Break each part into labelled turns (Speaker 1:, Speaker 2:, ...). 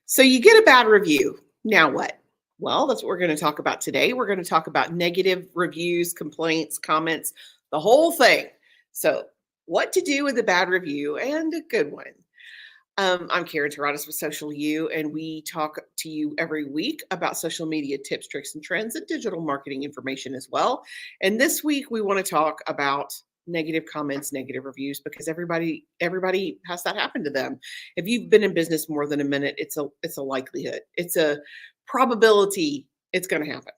Speaker 1: So you get a bad review. Now what? Well, that's what we're going to talk about today. We're going to talk about negative reviews, complaints, comments, the whole thing. So, what to do with a bad review and a good one. I'm Karen Terradas with Social U, and we talk to you every week about social media tips, tricks, and trends, and digital marketing information as well. And this week, we want to talk about negative comments, negative reviews, because everybody has that happen to them. If you've been in business more than a minute, it's a likelihood, it's a probability it's going to happen.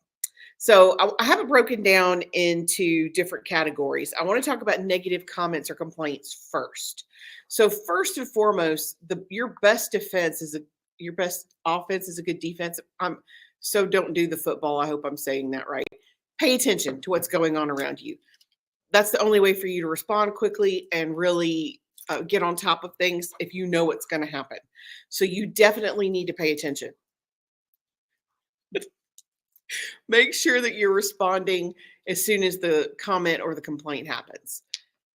Speaker 1: So I have it broken down into different categories. I want to talk about negative comments or complaints first. So first and foremost, your best defense is your best offense is a good defense. So don't do the football. I hope I'm saying that right. Pay attention to what's going on around you. That's the only way for you to respond quickly and really get on top of things if you know what's going to happen. So you definitely need to pay attention. Make sure that you're responding as soon as the comment or the complaint happens.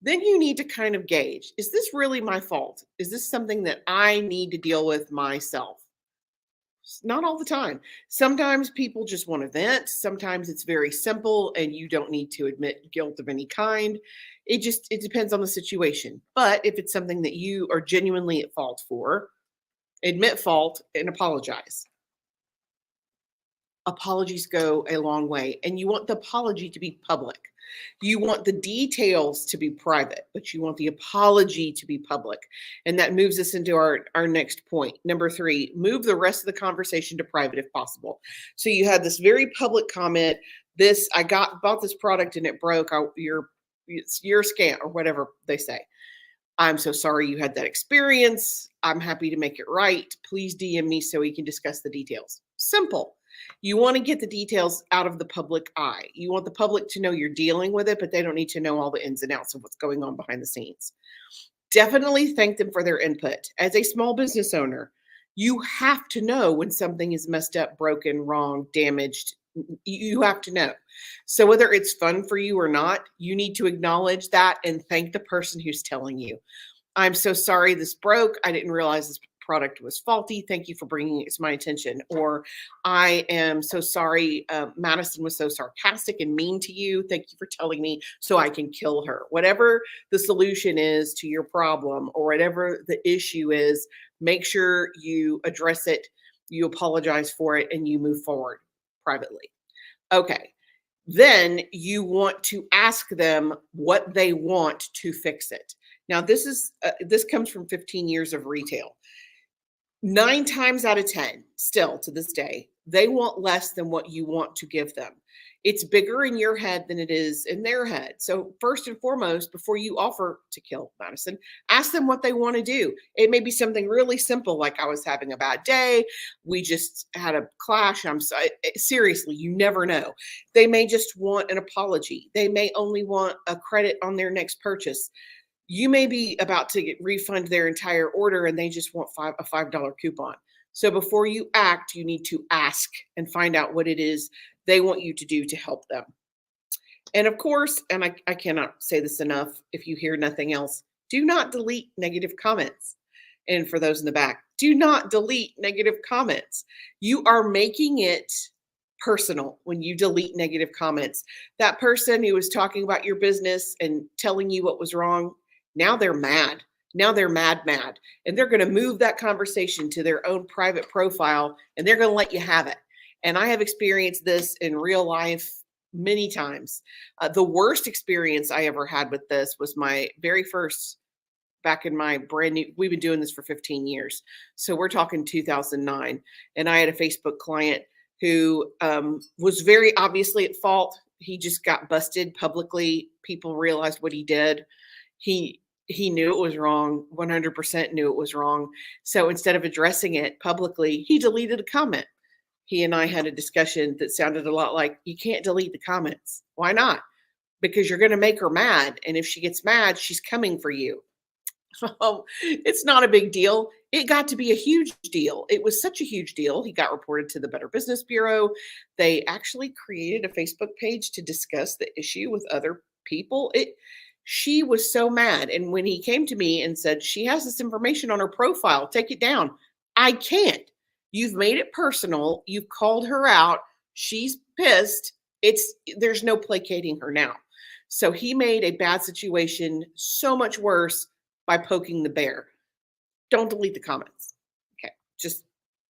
Speaker 1: Then you need to kind of gauge, is this really my fault? Is this something that I need to deal with myself? Not all the time. Sometimes people just want to vent. Sometimes it's very simple and you don't need to admit guilt of any kind. It depends on the situation. But if it's something that you are genuinely at fault for, admit fault and apologize. Apologies go a long way, and you want the apology to be public. You want the details to be private, but you want the apology to be public. And that moves us into our next point. Number 3, move the rest of the conversation to private if possible. So you had this very public comment, I bought this product and it broke, it's your scam or whatever they say. I'm so sorry you had that experience. I'm happy to make it right. Please DM me so we can discuss the details. Simple. You want to get the details out of the public eye. You want the public to know you're dealing with it, but they don't need to know all the ins and outs of what's going on behind the scenes. Definitely thank them for their input. As a small business owner, you have to know when something is messed up, broken, wrong, damaged. You have to know. So whether it's fun for you or not, you need to acknowledge that and thank the person who's telling you. I'm so sorry this broke. I didn't realize this product was faulty. Thank you for bringing it to my attention. Or I am so sorry. Madison was so sarcastic and mean to you. Thank you for telling me so I can kill her. Whatever the solution is to your problem or whatever the issue is, make sure you address it, you apologize for it, and you move forward privately. Okay. Then you want to ask them what they want to fix it. Now, this comes from 15 years of retail. 9 times out of 10, still to this day, they want less than what you want to give them. It's bigger in your head than it is in their head. So first and foremost, before you offer to kill Madison, ask them what they want to do. It may be something really simple, like I was having a bad day. We just had a clash. Seriously, you never know. They may just want an apology. They may only want a credit on their next purchase. You may be about to refund their entire order and they just want a $5 coupon. So before you act, you need to ask and find out what it is they want you to do to help them. And of course, and I cannot say this enough, if you hear nothing else, do not delete negative comments. And for those in the back, do not delete negative comments. You are making it personal when you delete negative comments. That person who was talking about your business and telling you what was wrong, now they're mad. Now they're mad. And they're going to move that conversation to their own private profile and they're going to let you have it. And I have experienced this in real life many times. The worst experience I ever had with this was my very first, back in my brand new, we've been doing this for 15 years. So we're talking 2009. And I had a Facebook client who was very obviously at fault. He just got busted publicly. People realized what he did. He knew it was wrong, 100% knew it was wrong. So instead of addressing it publicly, he deleted a comment. He and I had a discussion that sounded a lot like, you can't delete the comments. Why not? Because you're going to make her mad. And if she gets mad, she's coming for you. Oh, it's not a big deal. It got to be a huge deal. It was such a huge deal. He got reported to the Better Business Bureau. They actually created a Facebook page to discuss the issue with other people. She was so mad. And when he came to me and said, she has this information on her profile, take it down. I can't. You've made it personal. You've called her out. She's pissed. There's no placating her now. So he made a bad situation so much worse by poking the bear. Don't delete the comments. Okay, just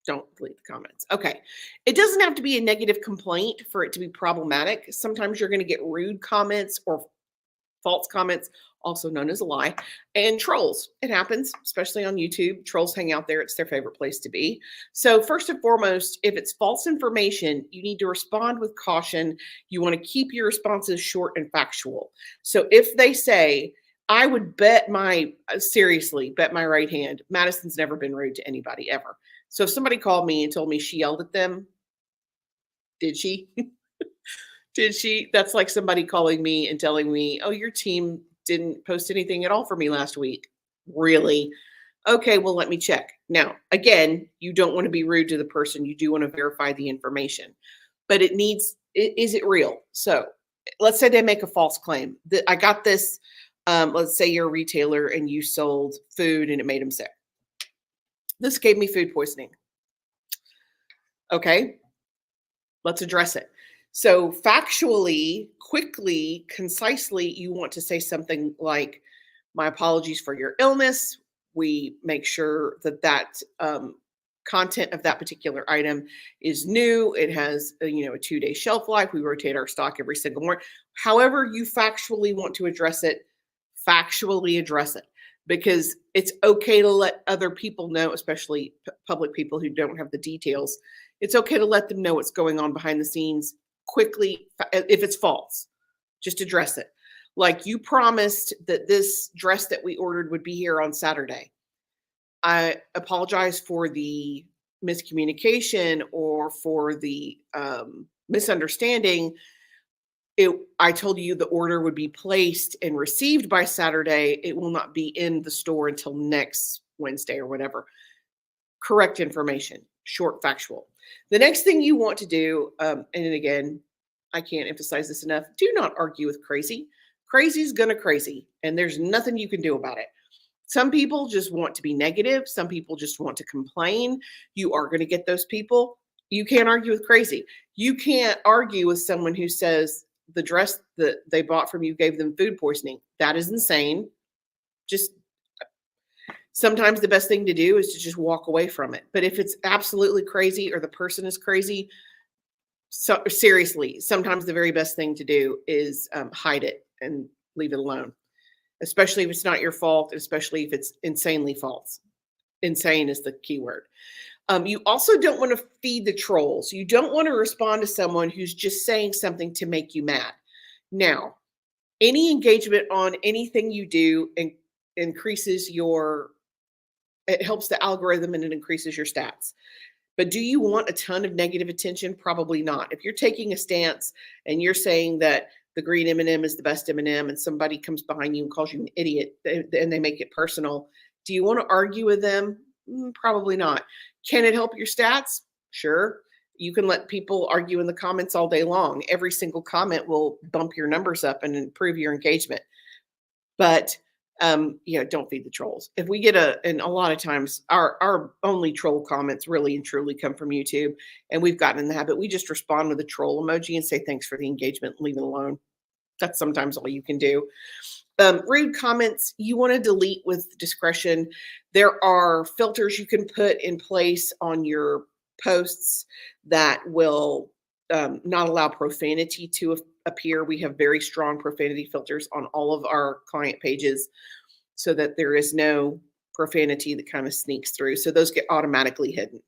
Speaker 1: don't delete the comments. Okay, it doesn't have to be a negative complaint for it to be problematic. Sometimes you're going to get rude comments or false comments, also known as a lie, and trolls. It happens, especially on YouTube. Trolls hang out there. It's their favorite place to be. So first and foremost, if it's false information, you need to respond with caution. You want to keep your responses short and factual. So if they say, I would seriously bet my right hand, Madison's never been rude to anybody ever. So if somebody called me and told me she yelled at them, did she? Did she? That's like somebody calling me and telling me, oh, your team didn't post anything at all for me last week. Really? Okay, well, let me check. Now, again, you don't want to be rude to the person. You do want to verify the information. But is it real? So let's say they make a false claim. I got this, let's say you're a retailer and you sold food and it made them sick. This gave me food poisoning. Okay, let's address it. So factually, quickly, concisely, you want to say something like, my apologies for your illness. We make sure that content of that particular item is new. It has a 2-day shelf life. We rotate our stock every single morning. However you factually want to address it, factually address it. Because it's okay to let other people know, especially public people who don't have the details. It's okay to let them know what's going on behind the scenes quickly. If it's false, just address it. Like, you promised that this dress that we ordered would be here on Saturday. I apologize for the miscommunication or for the misunderstanding. I told you the order would be placed and received by Saturday. It will not be in the store until next Wednesday or whatever. Correct information, short, factual. The next thing you want to do, and again, I can't emphasize this enough, do not argue with crazy. Crazy's gonna crazy, and there's nothing you can do about it. Some people just want to be negative. Some people just want to complain. You are going to get those people. You can't argue with crazy. You can't argue with someone who says the dress that they bought from you gave them food poisoning. That is insane. Just sometimes the best thing to do is to just walk away from it. But if it's absolutely crazy or the person is crazy, so seriously, sometimes the very best thing to do is hide it and leave it alone. Especially if it's not your fault, especially if it's insanely false. Insane is the key word. You also don't want to feed the trolls. You don't want to respond to someone who's just saying something to make you mad. Now, any engagement on anything you do it helps the algorithm and it increases your stats. But do you want a ton of negative attention? Probably not. If you're taking a stance and you're saying that the green M&M is the best M&M and somebody comes behind you and calls you an idiot and they make it personal, do you want to argue with them? Probably not. Can it help your stats? Sure. You can let people argue in the comments all day long. Every single comment will bump your numbers up and improve your engagement. But don't feed the trolls. If we get and a lot of times our only troll comments really and truly come from YouTube, and we've gotten in the habit, we just respond with a troll emoji and say, thanks for the engagement, leave it alone. That's sometimes all you can do. Rude comments, you want to delete with discretion. There are filters you can put in place on your posts that will not allow profanity to appear. We have very strong profanity filters on all of our client pages so that there is no profanity that kind of sneaks through. So those get automatically hidden.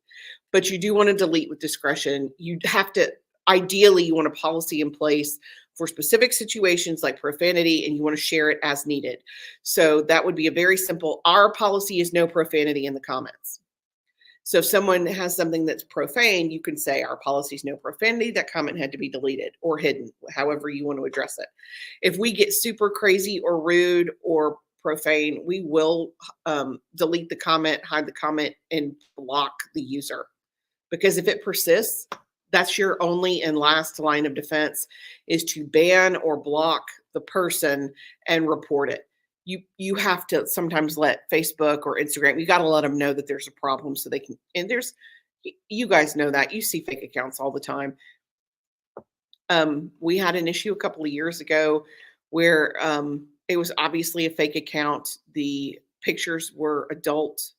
Speaker 1: But you do want to delete with discretion. Ideally, you want a policy in place for specific situations like profanity, and you want to share it as needed. So that would be a very simple, our policy is no profanity in the comments. So if someone has something that's profane, you can say our policy is no profanity. That comment had to be deleted or hidden, however you want to address it. If we get super crazy or rude or profane, we will delete the comment, hide the comment, and block the user. Because if it persists, that's your only and last line of defense, is to ban or block the person and report it. You have to sometimes let Facebook or Instagram, you got to let them know that there's a problem so they can, and there's You guys know that. You see fake accounts all the time. We had an issue a couple of years ago where it was obviously a fake account. The pictures were adult.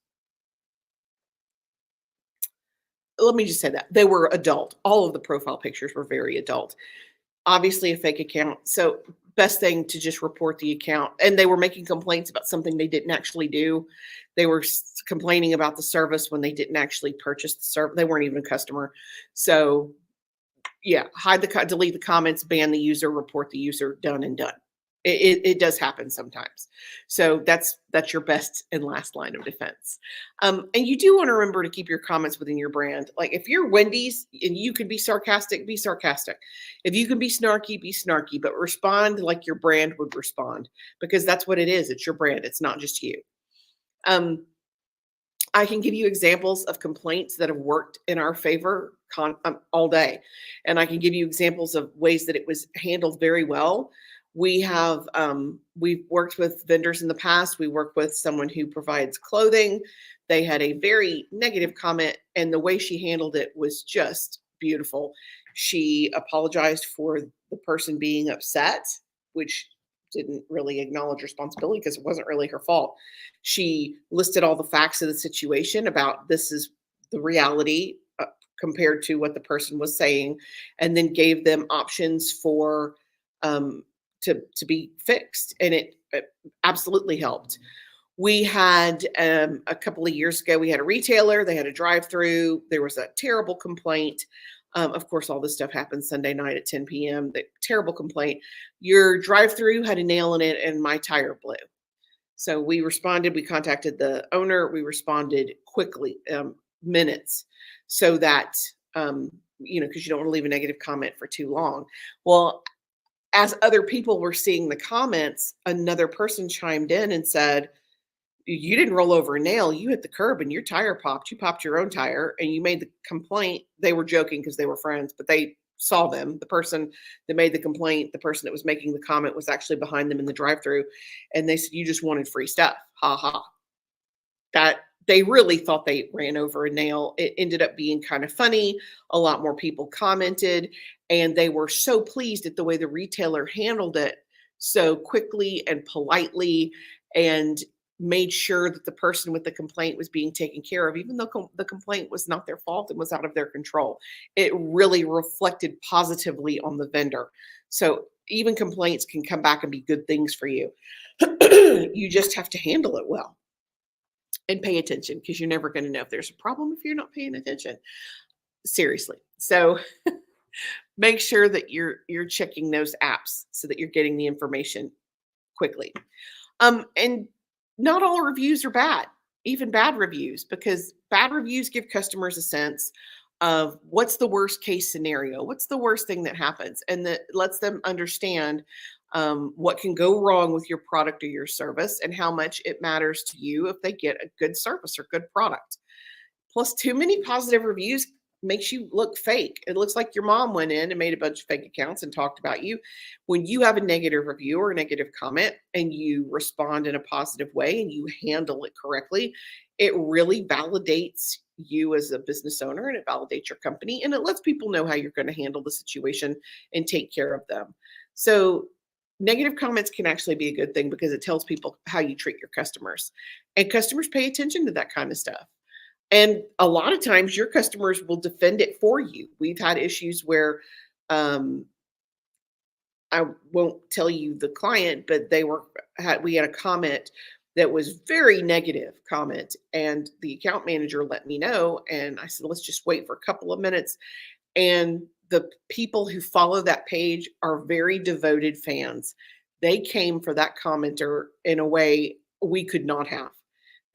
Speaker 1: Let me just say that they were adult. All of the profile pictures were very adult. Obviously, a fake account. So, best thing to just report the account. And they were making complaints about something they didn't actually do. They were complaining about the service when they didn't actually purchase the service. They weren't even a customer. So, yeah, delete the comments, ban the user, report the user, done and done. It does happen sometimes. So that's your best and last line of defense. And you do want to remember to keep your comments within your brand. Like if you're Wendy's and you can be sarcastic, be sarcastic. If you can be snarky, but respond like your brand would respond, because that's what it is. It's your brand. It's not just you. I can give you examples of complaints that have worked in our favor all day. And I can give you examples of ways that it was handled very well. We've worked with vendors in the past. We worked with someone who provides clothing. They had a very negative comment, and the way she handled it was just beautiful. She apologized for the person being upset, which didn't really acknowledge responsibility because it wasn't really her fault. She listed all the facts of the situation about this is the reality compared to what the person was saying, and then gave them options for to be fixed, and it absolutely helped. We had a couple of years ago, we had a retailer. They had a drive-through. There was a terrible complaint. Of course, all this stuff happened Sunday night at 10 p.m. The terrible complaint. Your drive-through had a nail in it, and my tire blew. So we responded. We contacted the owner. We responded quickly, minutes, so that because you don't want to leave a negative comment for too long. Well, as other people were seeing the comments, another person chimed in and said, you didn't roll over a nail. You hit the curb and your tire popped. You popped your own tire and you made the complaint. They were joking because they were friends, but they saw them. The person that made the complaint, the person that was making the comment was actually behind them in the drive-through. And they said, you just wanted free stuff. Ha ha. That they really thought they ran over a nail. It ended up being kind of funny. A lot more people commented, and they were so pleased at the way the retailer handled it so quickly and politely, and made sure that the person with the complaint was being taken care of, even though the complaint was not their fault and was out of their control. It really reflected positively on the vendor. So even complaints can come back and be good things for you. You just have to handle it well and pay attention, because you're never going to know if there's a problem if you're not paying attention. Seriously. So make sure that you're checking those apps so that you're getting the information quickly. And not all reviews are bad, even bad reviews, because bad reviews give customers a sense of what's the worst case scenario, what's the worst thing that happens, and that lets them understand what can go wrong with your product or your service, and how much it matters to you if they get a good service or good product. Plus, too many positive reviews makes you look fake. It looks like your mom went in and made a bunch of fake accounts and talked about you. When you have a negative review or a negative comment and you respond in a positive way and you handle it correctly, it really validates you as a business owner, and it validates your company, and it lets people know how you're going to handle the situation and take care of them. So negative comments can actually be a good thing, because it tells people how you treat your customers, and customers pay attention to that kind of stuff. And a lot of times your customers will defend it for you. We've had issues where I won't tell you the client, but we had a comment that was very negative comment, and the account manager let me know, and I said, let's just wait for a couple of minutes. And the people who follow that page are very devoted fans. They came for that commenter in a way we could not have.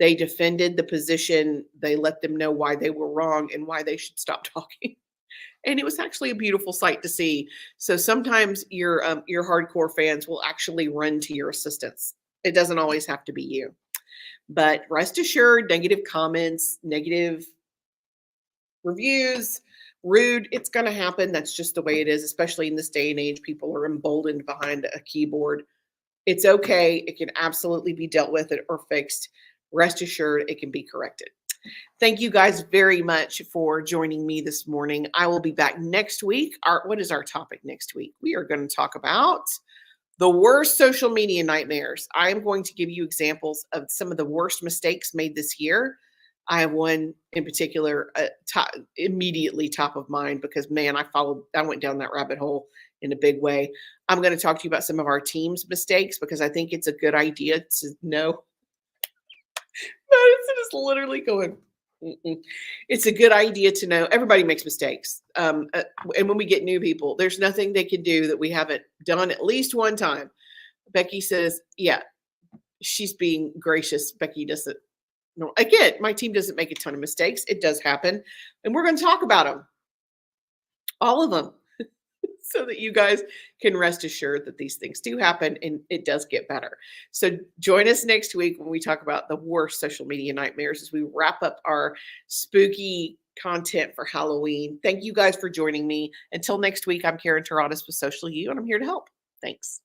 Speaker 1: They defended the position. They let them know why they were wrong and why they should stop talking. And it was actually a beautiful sight to see. So sometimes your hardcore fans will actually run to your assistance. It doesn't always have to be you. But rest assured, negative comments, negative reviews, rude, it's going to happen. That's just the way it is, especially in this day and age. People are emboldened behind a keyboard. It's okay. It can absolutely be dealt with or fixed. Rest assured, it can be corrected. Thank you guys very much for joining me this morning. I will be back next week. What is our topic next week? We are going to talk about the worst social media nightmares. I am going to give you examples of some of the worst mistakes made this year. I have one in particular immediately top of mind because, man, I went down that rabbit hole in a big way. I'm going to talk to you about some of our team's mistakes because I think it's a good idea to know. Madison is literally going, mm-mm. It's a good idea to know everybody makes mistakes. And when we get new people, there's nothing they can do that we haven't done at least one time. Becky says, yeah, she's being gracious. Becky doesn't. No, again, my team doesn't make a ton of mistakes. It does happen. And we're going to talk about them. All of them. So that you guys can rest assured that these things do happen and it does get better. So join us next week when we talk about the worst social media nightmares as we wrap up our spooky content for Halloween. Thank you guys for joining me. Until next week, I'm Karen Taradas with Social You, and I'm here to help. Thanks.